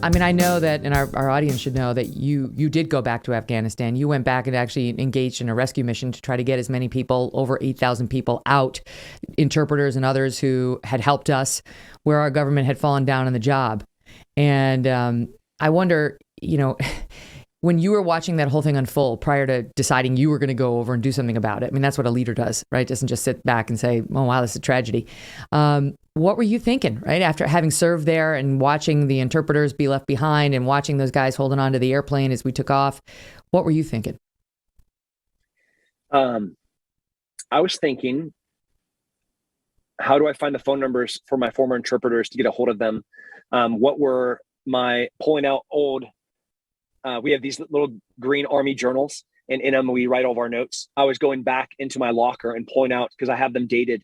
I mean, I know that, and our audience should know that you did go back to Afghanistan. You went back and actually engaged in a rescue mission to try to get as many people, over 8,000 people out, interpreters and others who had helped us where our government had fallen down on the job. And I wonder, when you were watching that whole thing unfold prior to deciding you were going to go over and do something about it, I mean, that's what a leader does, right? Doesn't just sit back and say, oh, wow, this is a tragedy. What were you thinking, right? After having served there and watching the interpreters be left behind and watching those guys holding on to the airplane as we took off, what were you thinking? I was thinking, how do I find the phone numbers for my former interpreters to get a hold of them? What were my pulling out old, we have these little green army journals, and in them we write all of our notes. I was going back into my locker and pulling out, because I have them dated.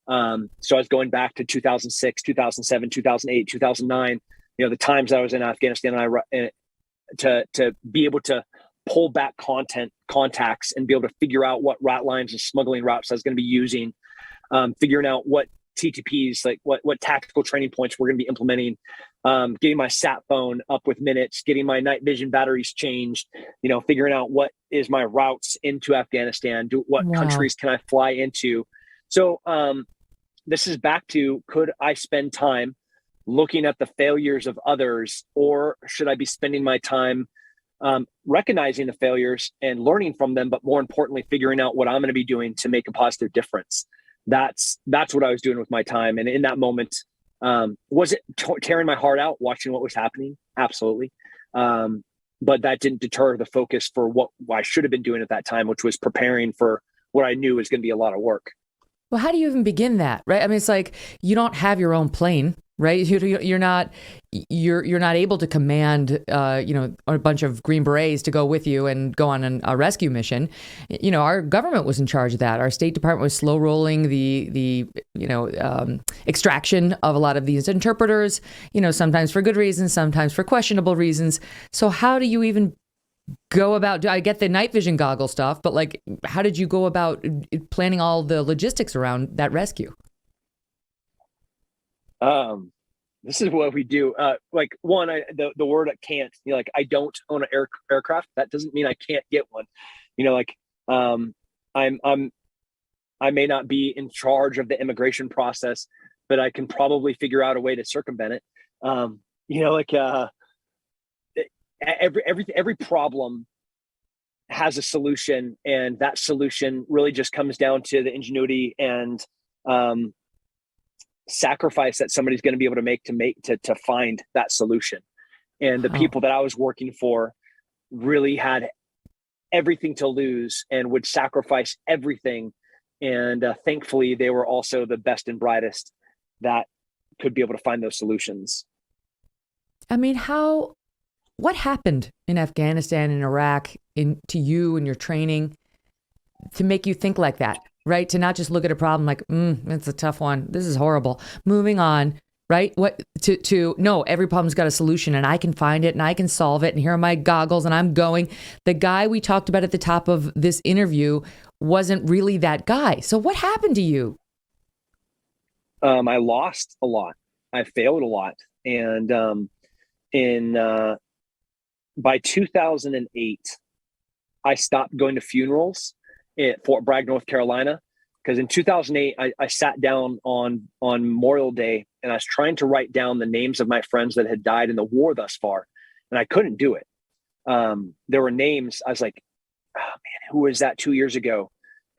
So I was going back to 2006, 2007, 2008, 2009, the times I was in Afghanistan, and to be able to pull back contacts and be able to figure out what route lines and smuggling routes I was going to be using, figuring out what TTPs, like what tactical training points we're going to be implementing, getting my sat phone up with minutes, getting my night vision batteries changed, figuring out what is my routes into Afghanistan, what countries can I fly into. So this is back to, could I spend time looking at the failures of others, or should I be spending my time recognizing the failures and learning from them, but more importantly, figuring out what I'm going to be doing to make a positive difference? That's what I was doing with my time. And in that moment, was it tearing my heart out watching what was happening? Absolutely. But that didn't deter the focus for what I should have been doing at that time, which was preparing for what I knew was going to be a lot of work. Well, how do you even begin that, right? I mean, it's like you don't have your own plane, right? You're not able to command, a bunch of Green Berets to go with you and go on a rescue mission. Our government was in charge of that. Our State Department was slow rolling the extraction of a lot of these interpreters. Sometimes for good reasons, sometimes for questionable reasons. So how do you even go about? I get the night vision goggle stuff, but how did you go about planning all the logistics around that rescue? This is what we do. The word can't, I don't own an aircraft. That doesn't mean I can't get one. I may not be in charge of the immigration process, but I can probably figure out a way to circumvent it. Every problem has a solution, and that solution really just comes down to the ingenuity and sacrifice that somebody's going to be able to make to find that solution. And the people that I was working for really had everything to lose and would sacrifice everything. And thankfully, they were also the best and brightest that could be able to find those solutions. I mean, what happened in Afghanistan and Iraq to you and your training to make you think like that, right? To not just look at a problem like, it's a tough one. This is horrible. Moving on, right? No, every problem's got a solution and I can find it and I can solve it. And here are my goggles and I'm going. The guy we talked about at the top of this interview wasn't really that guy. So what happened to you? I lost a lot. I failed a lot. And by 2008, I stopped going to funerals at Fort Bragg, North Carolina, because in 2008, I sat down on Memorial Day and I was trying to write down the names of my friends that had died in the war thus far, and I couldn't do it. There were names. I was like, oh man, who was that 2 years ago?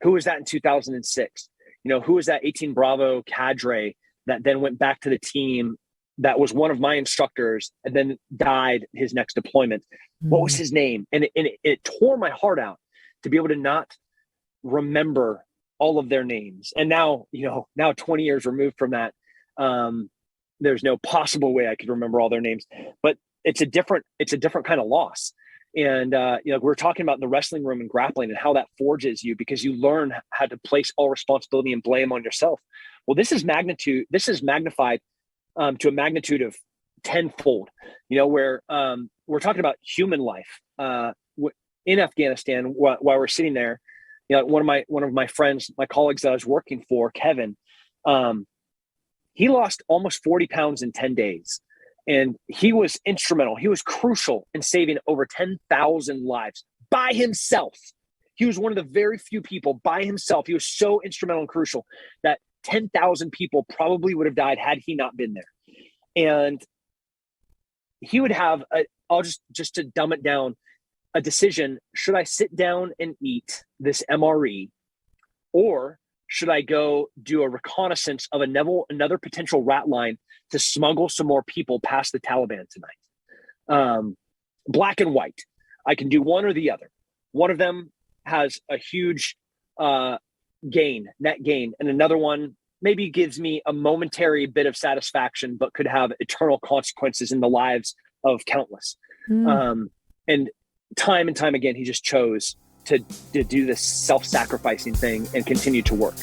Who was that in 2006? Who was that 18 Bravo cadre that then went back to the team that was one of my instructors and then died his next deployment? What was his name? And it tore my heart out to be able to not remember all of their names. And now 20 years removed from that, there's no possible way I could remember all their names, but it's a different kind of loss. And, we're talking about the wrestling room and grappling and how that forges you, because you learn how to place all responsibility and blame on yourself. Well, this is magnified to a magnitude of tenfold, where we're talking about human life in Afghanistan. While we're sitting there, one of my friends, my colleagues that I was working for, Kevin, he lost almost 40 pounds in 10 days. And he was instrumental. He was crucial in saving over 10,000 lives by himself. He was one of the very few people by himself. He was so instrumental and crucial that 10,000 people probably would have died had he not been there. And he would have, just to dumb it down, a decision. Should I sit down and eat this MRE, or should I go do a reconnaissance of another potential rat line to smuggle some more people past the Taliban tonight? Black and white. I can do one or the other. One of them has a huge net gain, and another one maybe gives me a momentary bit of satisfaction, but could have eternal consequences in the lives of countless. And time again, he just chose to do this self-sacrificing thing and continue to work.